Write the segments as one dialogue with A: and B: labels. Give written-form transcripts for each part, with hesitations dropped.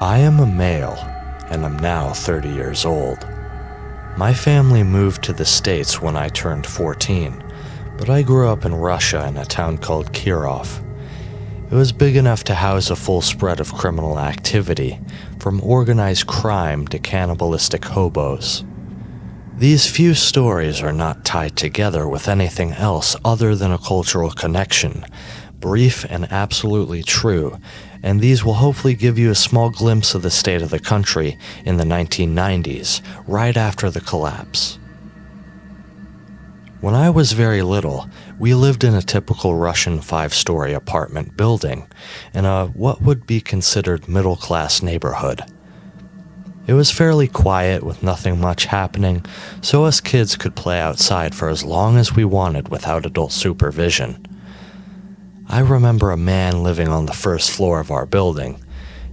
A: I am a male, and I'm now 30 years old. My family moved to the States when I turned 14, but I grew up in Russia in a town called Kirov. It was big enough to house a full spread of criminal activity, from organized crime to cannibalistic hobos. These few stories are not tied together with anything else other than a cultural connection, brief and absolutely true, and these will hopefully give you a small glimpse of the state of the country in the 1990s, right after the collapse. When I was very little, we lived in a typical Russian 5-story apartment building in a what would be considered middle-class neighborhood. It was fairly quiet with nothing much happening, so us kids could play outside for as long as we wanted without adult supervision. I remember a man living on the first floor of our building,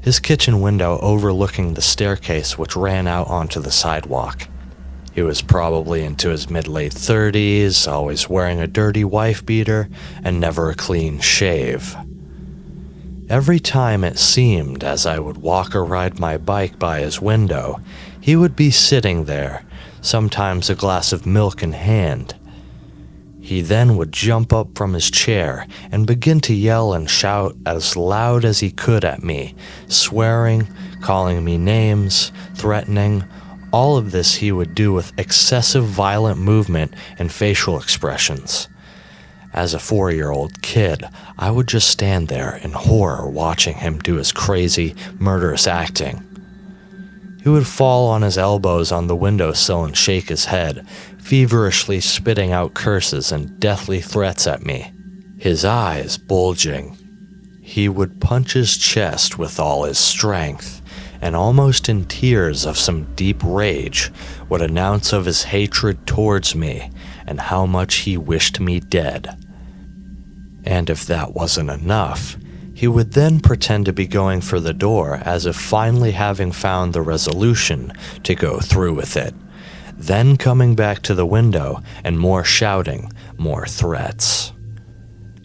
A: his kitchen window overlooking the staircase which ran out onto the sidewalk. He was probably into his mid-late 30s, always wearing a dirty wife beater, and never a clean shave. Every time it seemed as I would walk or ride my bike by his window, he would be sitting there, sometimes a glass of milk in hand. He then would jump up from his chair and begin to yell and shout as loud as he could at me, swearing, calling me names, threatening. All of this he would do with excessive violent movement and facial expressions. As a 4-year-old kid, I would just stand there in horror watching him do his crazy, murderous acting. He would fall on his elbows on the windowsill and shake his head, feverishly spitting out curses and deathly threats at me, his eyes bulging. He would punch his chest with all his strength, and almost in tears of some deep rage, would announce of his hatred towards me and how much he wished me dead. And if that wasn't enough, he would then pretend to be going for the door as if finally having found the resolution to go through with it, then coming back to the window and more shouting, more threats.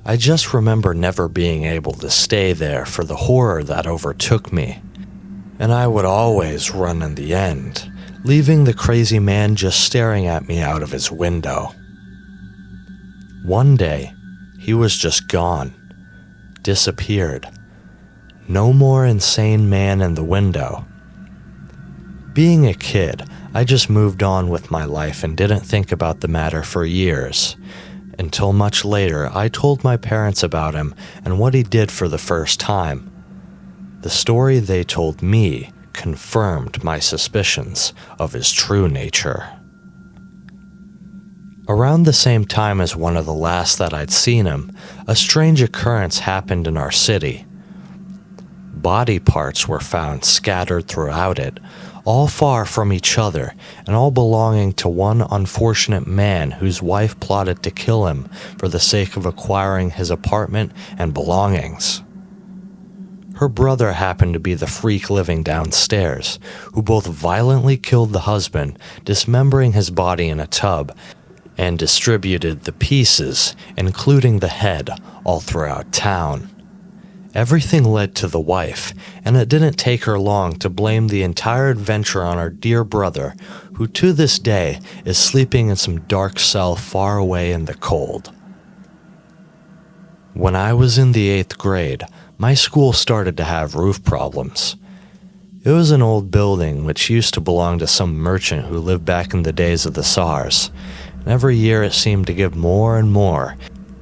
A: I just remember never being able to stay there for the horror that overtook me, and I would always run in the end, leaving the crazy man just staring at me out of his window. One day, he was just gone, disappeared. No more insane man in the window. Being a kid, I just moved on with my life and didn't think about the matter for years, until much later I told my parents about him and what he did for the first time. The story they told me confirmed my suspicions of his true nature. Around the same time as one of the last that I'd seen him, a strange occurrence happened in our city. Body parts were found scattered throughout it, all far from each other, and all belonging to one unfortunate man whose wife plotted to kill him for the sake of acquiring his apartment and belongings. Her brother happened to be the freak living downstairs, who both violently killed the husband, dismembering his body in a tub, and distributed the pieces, including the head, all throughout town. Everything led to the wife, and it didn't take her long to blame the entire adventure on our dear brother, who to this day is sleeping in some dark cell far away in the cold. When I was in the 8th grade, my school started to have roof problems. It was an old building which used to belong to some merchant who lived back in the days of the SARS, and every year it seemed to give more and more,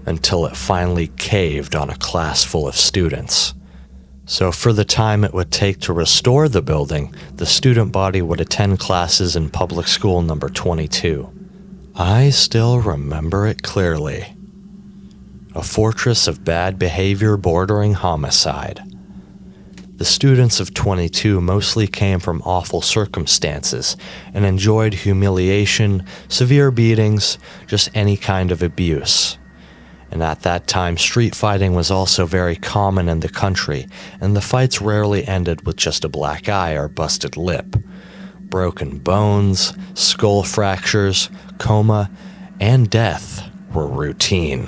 A: until it finally caved on a class full of students. So for the time it would take to restore the building, the student body would attend classes in public school number 22. I still remember it clearly. A fortress of bad behavior bordering homicide. The students of 22 mostly came from awful circumstances and enjoyed humiliation, severe beatings, just any kind of abuse. And at that time, street fighting was also very common in the country, and the fights rarely ended with just a black eye or busted lip. Broken bones, skull fractures, coma, and death were routine.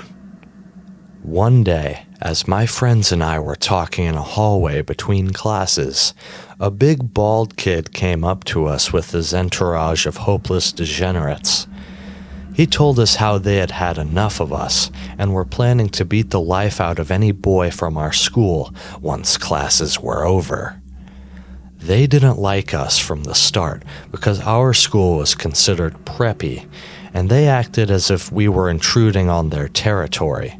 A: One day, as my friends and I were talking in a hallway between classes, a big bald kid came up to us with his entourage of hopeless degenerates. He told us how they had had enough of us and were planning to beat the life out of any boy from our school once classes were over. They didn't like us from the start because our school was considered preppy, and they acted as if we were intruding on their territory.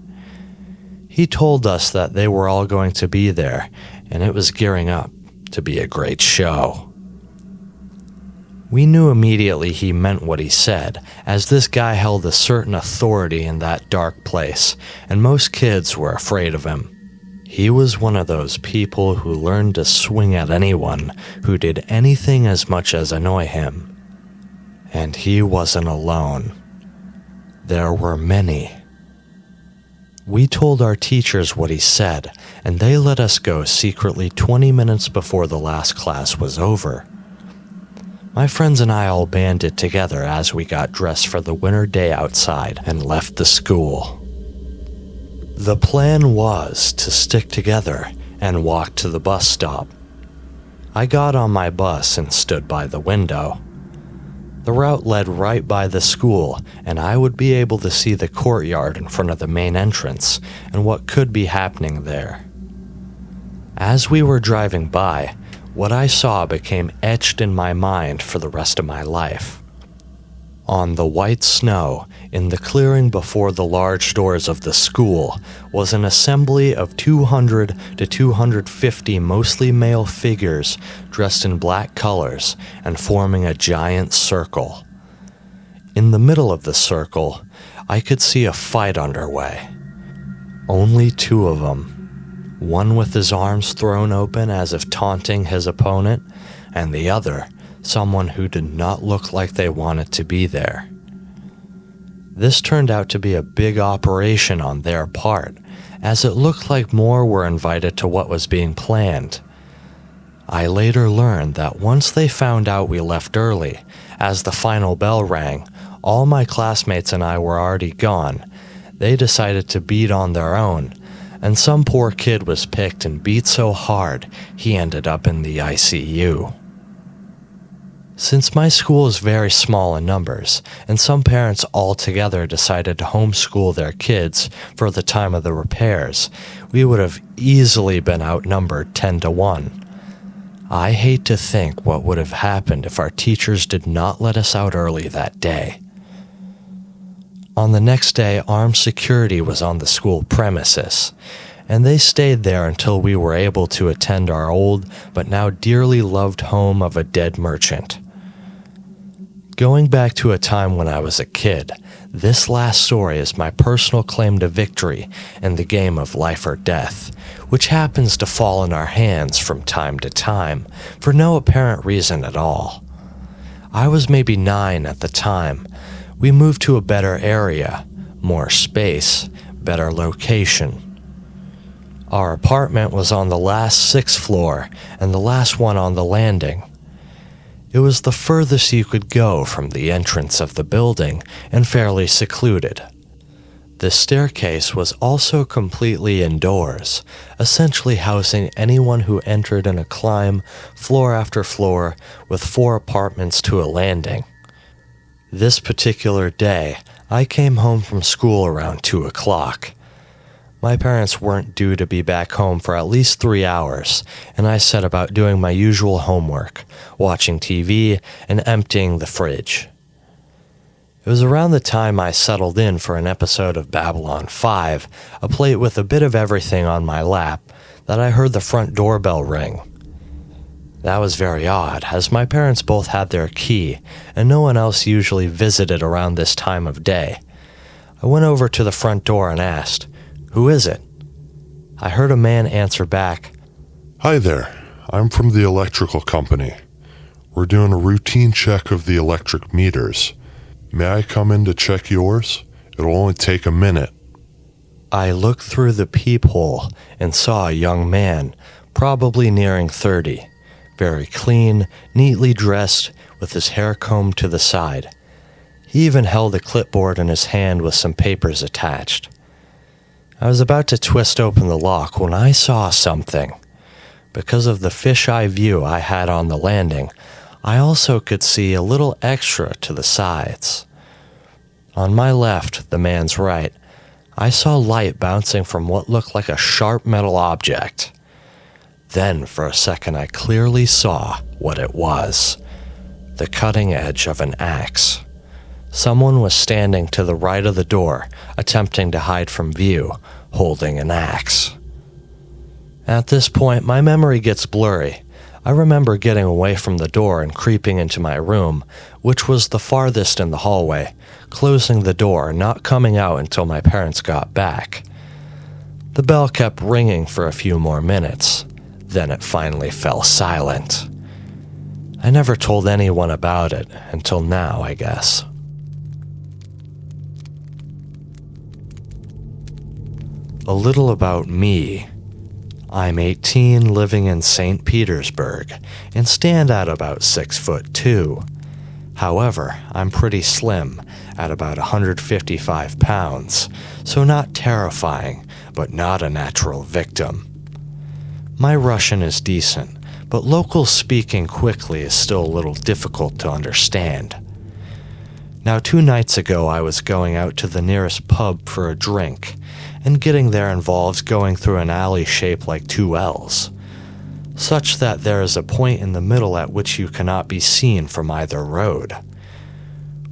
A: He told us that they were all going to be there, and it was gearing up to be a great show. We knew immediately he meant what he said, as this guy held a certain authority in that dark place, and most kids were afraid of him. He was one of those people who learned to swing at anyone who did anything as much as annoy him. And he wasn't alone. There were many. We told our teachers what he said, and they let us go secretly 20 minutes before the last class was over. My friends and I all banded together as we got dressed for the winter day outside and left the school. The plan was to stick together and walk to the bus stop. I got on my bus and stood by the window. The route led right by the school, and I would be able to see the courtyard in front of the main entrance and what could be happening there. As we were driving by, what I saw became etched in my mind for the rest of my life. On the white snow, in the clearing before the large doors of the school, was an assembly of 200 to 250 mostly male figures dressed in black colors and forming a giant circle. In the middle of the circle, I could see a fight underway. Only two of them, one with his arms thrown open as if taunting his opponent, and the other, someone who did not look like they wanted to be there. This turned out to be a big operation on their part, as it looked like more were invited to what was being planned. I later learned that once they found out we left early, as the final bell rang, all my classmates and I were already gone. They decided to beat on their own, and some poor kid was picked and beat so hard he ended up in the ICU. Since my school is very small in numbers, and some parents altogether decided to homeschool their kids for the time of the repairs, we would have easily been outnumbered 10 to 1. I hate to think what would have happened if our teachers did not let us out early that day. On the next day, armed security was on the school premises, and they stayed there until we were able to attend our old but now dearly loved home of a dead merchant. Going back to a time when I was a kid, this last story is my personal claim to victory in the game of life or death, which happens to fall in our hands from time to time for no apparent reason at all. I was maybe 9 at the time. We moved to a better area, more space, better location. Our apartment was on the last 6th floor and the last one on the landing. It was the furthest you could go from the entrance of the building and fairly secluded. The staircase was also completely indoors, essentially housing anyone who entered in a climb floor after floor with 4 apartments to a landing. This particular day, I came home from school around 2 o'clock. My parents weren't due to be back home for at least 3 hours, and I set about doing my usual homework, watching TV, and emptying the fridge. It was around the time I settled in for an episode of Babylon 5, a plate with a bit of everything on my lap, that I heard the front doorbell ring. That was very odd, as my parents both had their key, and no one else usually visited around this time of day. I went over to the front door and asked, "Who is it?" I heard a man answer back,
B: "Hi there, I'm from the electrical company. We're doing a routine check of the electric meters. May I come in to check yours? It'll only take a minute."
A: I looked through the peephole and saw a young man, probably nearing 30, very clean, neatly dressed, with his hair combed to the side. He even held a clipboard in his hand with some papers attached. I was about to twist open the lock when I saw something. Because of the fisheye view I had on the landing, I also could see a little extra to the sides. On my left, the man's right, I saw light bouncing from what looked like a sharp metal object. Then, for a second, I clearly saw what it was. The cutting edge of an axe. Someone was standing to the right of the door, attempting to hide from view, holding an axe. At this point, my memory gets blurry. I remember getting away from the door and creeping into my room, which was the farthest in the hallway, closing the door and not coming out until my parents got back. The bell kept ringing for a few more minutes. Then it finally fell silent. I never told anyone about it until now, I guess. A little about me. I'm 18, living in St. Petersburg, and stand at about 6'2". However, I'm pretty slim, at about 155 pounds, so not terrifying, but not a natural victim. My Russian is decent, but local speaking quickly is still a little difficult to understand. Now, 2 nights ago I was going out to the nearest pub for a drink, and getting there involves going through an alley shaped like 2 L's, such that there is a point in the middle at which you cannot be seen from either road.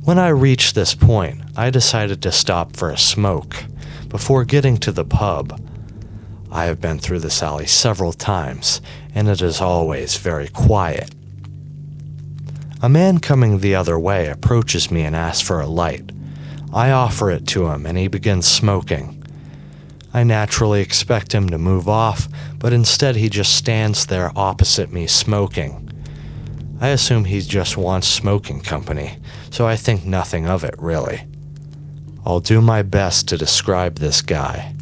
A: When I reached this point, I decided to stop for a smoke, before getting to the pub. I have been through this alley several times, and it is always very quiet. A man coming the other way approaches me and asks for a light. I offer it to him, and he begins smoking. I naturally expect him to move off, but instead he just stands there opposite me smoking. I assume he just wants smoking company, so I think nothing of it, really. I'll do my best to describe this guy.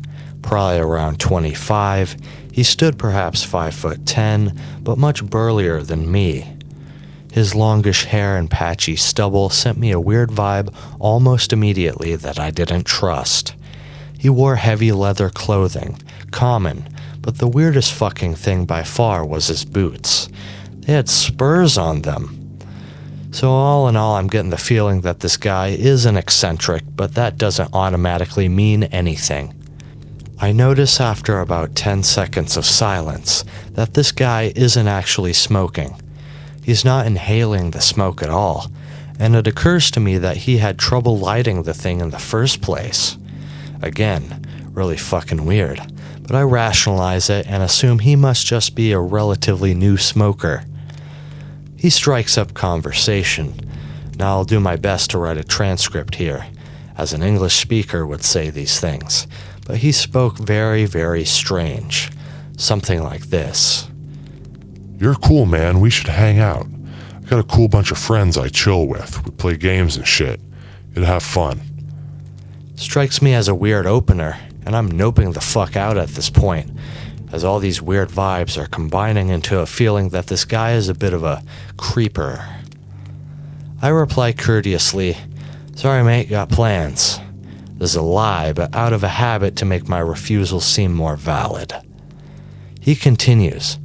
A: Probably around 25, he stood perhaps 5'10", but much burlier than me. His longish hair and patchy stubble sent me a weird vibe almost immediately that I didn't trust. He wore heavy leather clothing, common, but the weirdest fucking thing by far was his boots. They had spurs on them. So all in all, I'm getting the feeling that this guy is an eccentric, but that doesn't automatically mean anything. I notice after about 10 seconds of silence that this guy isn't actually smoking. He's not inhaling the smoke at all, and it occurs to me that he had trouble lighting the thing in the first place. Again, really fucking weird, but I rationalize it and assume he must just be a relatively new smoker. He strikes up conversation. Now I'll do my best to write a transcript here, as an English speaker would say these things, but he spoke very, very strange. Something like this.
B: You're cool, man. We should hang out. I got a cool bunch of friends I chill with. We play games and shit. You'd have fun.
A: Strikes me as a weird opener, and I'm noping the fuck out at this point, as all these weird vibes are combining into a feeling that this guy is a bit of a creeper. I reply courteously, "Sorry mate, got plans." This is a lie, but out of a habit to make my refusal seem more valid. He continues,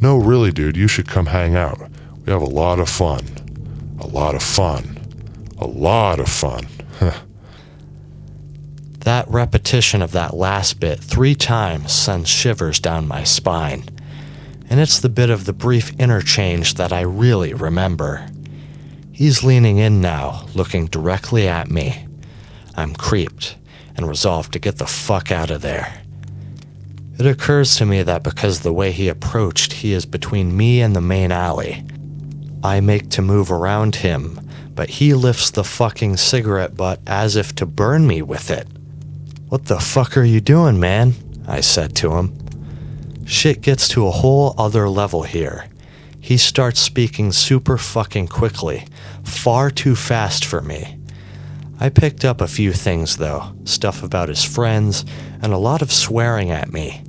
B: No, really, dude, you should come hang out. We have a lot of fun. A lot of fun. A lot of fun.
A: That repetition of that last bit 3 times sends shivers down my spine, and it's the bit of the brief interchange that I really remember. He's leaning in now, looking directly at me. I'm creeped and resolved to get the fuck out of there. It occurs to me that because the way he approached, he is between me and the main alley. I make to move around him, but he lifts the fucking cigarette butt as if to burn me with it. "What the fuck are you doing, man?" I said to him. Shit gets to a whole other level here. He starts speaking super fucking quickly, far too fast for me. I picked up a few things though, stuff about his friends, and a lot of swearing at me.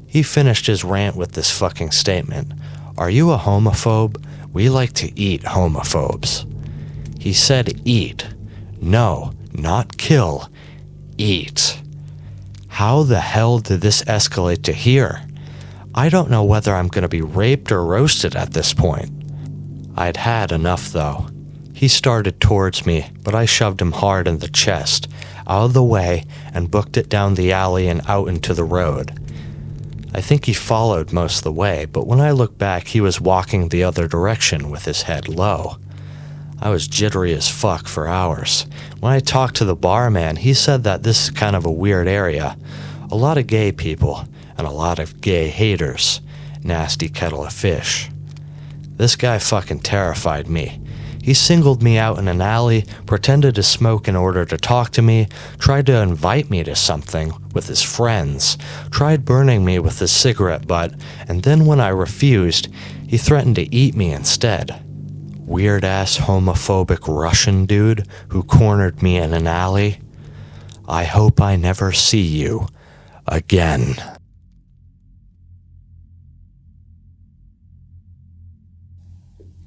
A: He finished his rant with this fucking statement, "Are you a homophobe? We like to eat homophobes." He said eat. No, not kill. Eat. How the hell did this escalate to here? I don't know whether I'm going to be raped or roasted at this point. I'd had enough, though. He started towards me, but I shoved him hard in the chest, out of the way, and booked it down the alley and out into the road. I think he followed most of the way, but when I looked back, he was walking the other direction with his head low. I was jittery as fuck for hours. When I talked to the barman, he said that this is kind of a weird area. A lot of gay people, and a lot of gay haters. Nasty kettle of fish. This guy fucking terrified me. He singled me out in an alley, pretended to smoke in order to talk to me, tried to invite me to something with his friends, tried burning me with his cigarette butt, and then when I refused, he threatened to eat me instead. Weird-ass homophobic Russian dude who cornered me in an alley. I hope I never see you again.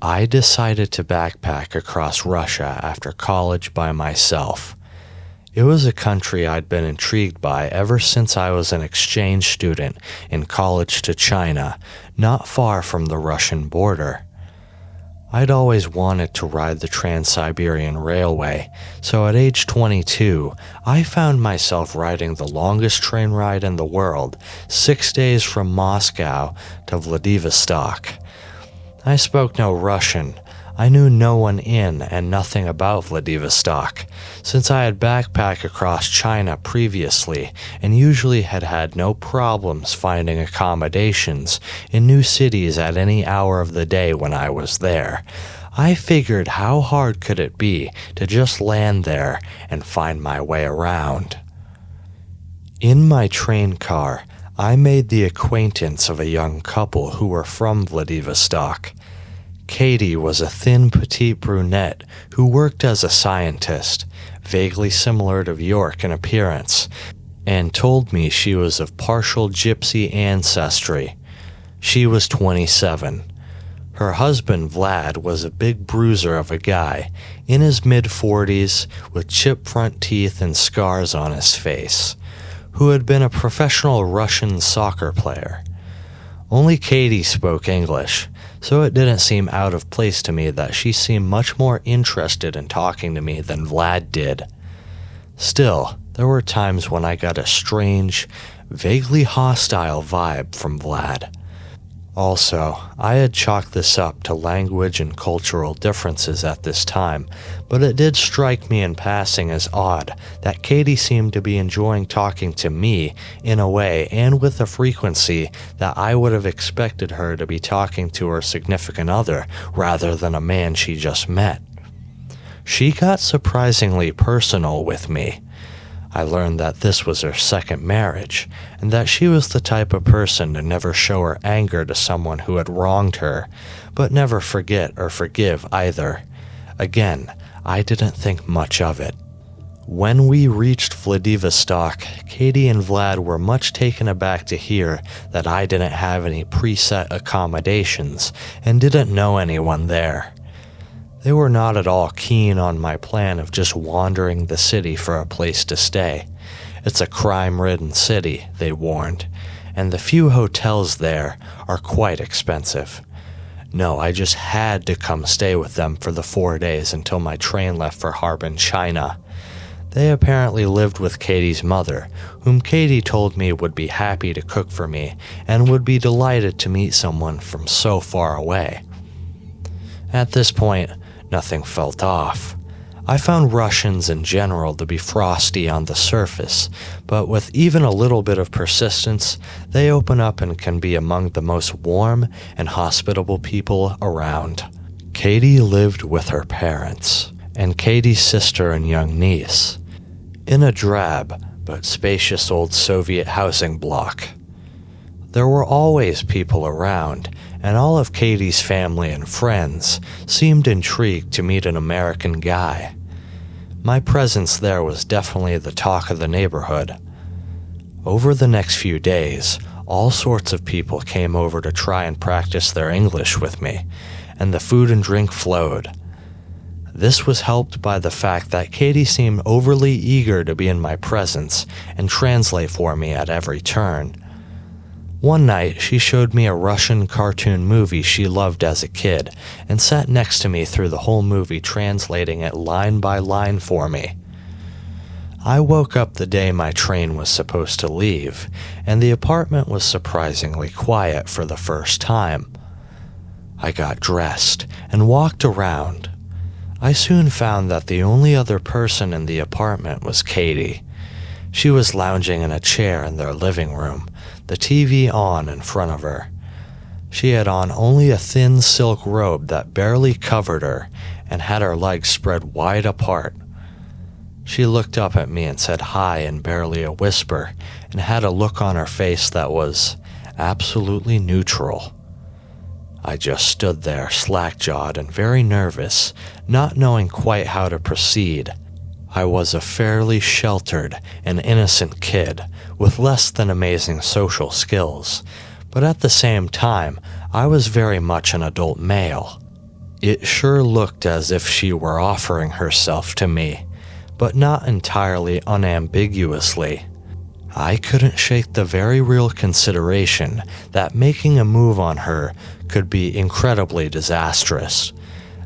A: I decided to backpack across Russia after college by myself. It was a country I'd been intrigued by ever since I was an exchange student in college to China, not far from the Russian border. I'd always wanted to ride the Trans-Siberian Railway, so at age 22, I found myself riding the longest train ride in the world, 6 days from Moscow to Vladivostok. I spoke no Russian. I knew no one in and nothing about Vladivostok, since I had backpacked across China previously and usually had had no problems finding accommodations in new cities at any hour of the day when I was there. I figured how hard could it be to just land there and find my way around. In my train car, I made the acquaintance of a young couple who were from Vladivostok. Katie was a thin, petite brunette who worked as a scientist, vaguely similar to Bjork in appearance, and told me she was of partial gypsy ancestry. She was 27. Her husband, Vlad, was a big bruiser of a guy, in his mid-40s, with chipped front teeth and scars on his face, who had been a professional Russian soccer player. Only Katie spoke English, so it didn't seem out of place to me that she seemed much more interested in talking to me than Vlad did. Still, there were times when I got a strange, vaguely hostile vibe from Vlad. Also, I had chalked this up to language and cultural differences at this time, but it did strike me in passing as odd that Katie seemed to be enjoying talking to me in a way and with a frequency that I would have expected her to be talking to her significant other rather than a man she just met. She got surprisingly personal with me. I learned that this was her second marriage, and that she was the type of person to never show her anger to someone who had wronged her, but never forget or forgive either. Again, I didn't think much of it. When we reached Vladivostok, Katie and Vlad were much taken aback to hear that I didn't have any preset accommodations and didn't know anyone there. They were not at all keen on my plan of just wandering the city for a place to stay. It's a crime-ridden city, they warned, and the few hotels there are quite expensive. No, I just had to come stay with them for the 4 days until my train left for Harbin, China. They apparently lived with Katie's mother, whom Katie told me would be happy to cook for me and would be delighted to meet someone from so far away. At this point, nothing felt off. I found Russians in general to be frosty on the surface, but with even a little bit of persistence, they open up and can be among the most warm and hospitable people around. Katie lived with her parents, and Katie's sister and young niece, in a drab but spacious old Soviet housing block. There were always people around, and all of Katie's family and friends seemed intrigued to meet an American guy. My presence there was definitely the talk of the neighborhood. Over the next few days, all sorts of people came over to try and practice their English with me, and the food and drink flowed. This was helped by the fact that Katie seemed overly eager to be in my presence and translate for me at every turn. One night, she showed me a Russian cartoon movie she loved as a kid and sat next to me through the whole movie, translating it line by line for me. I woke up the day my train was supposed to leave, and the apartment was surprisingly quiet for the first time. I got dressed and walked around. I soon found that the only other person in the apartment was Katie. She was lounging in a chair in their living room, the TV on in front of her. She had on only a thin silk robe that barely covered her and had her legs spread wide apart. She looked up at me and said hi in barely a whisper, and had a look on her face that was absolutely neutral. I just stood there, slack-jawed and very nervous, not knowing quite how to proceed. I was a fairly sheltered and innocent kid with less than amazing social skills, but at the same time, I was very much an adult male. It sure looked as if she were offering herself to me, but not entirely unambiguously. I couldn't shake the very real consideration that making a move on her could be incredibly disastrous,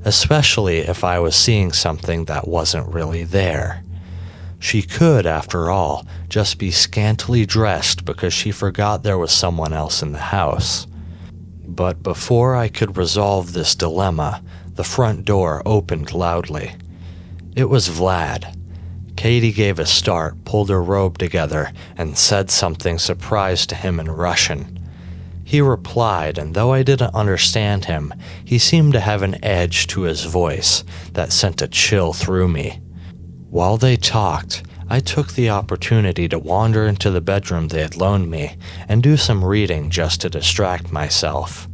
A: especially if I was seeing something that wasn't really there. She could, after all, just be scantily dressed because she forgot there was someone else in the house. But before I could resolve this dilemma, the front door opened loudly. It was Vlad. Katie gave a start, pulled her robe together, and said something surprised to him in Russian. He replied, and though I didn't understand him, he seemed to have an edge to his voice that sent a chill through me. While they talked, I took the opportunity to wander into the bedroom they had loaned me and do some reading just to distract myself.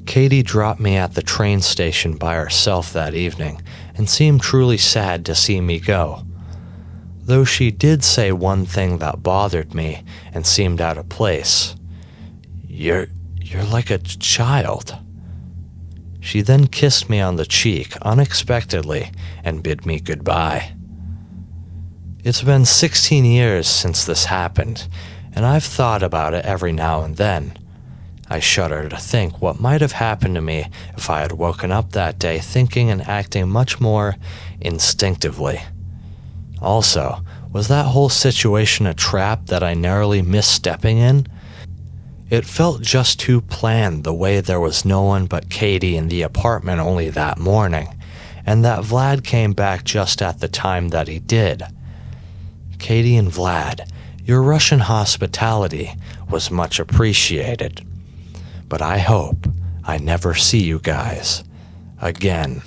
A: Katie dropped me at the train station by herself that evening and seemed truly sad to see me go. Though she did say one thing that bothered me and seemed out of place. You're like a child. She then kissed me on the cheek unexpectedly and bid me goodbye. It's been 16 years since this happened, and I've thought about it every now and then. I shudder to think what might have happened to me if I had woken up that day thinking and acting much more instinctively. Also, was that whole situation a trap that I narrowly missed stepping in? It felt just too planned the way there was no one but Katie in the apartment only that morning, and that Vlad came back just at the time that he did. Katie and Vlad, your Russian hospitality was much appreciated, but I hope I never see you guys again.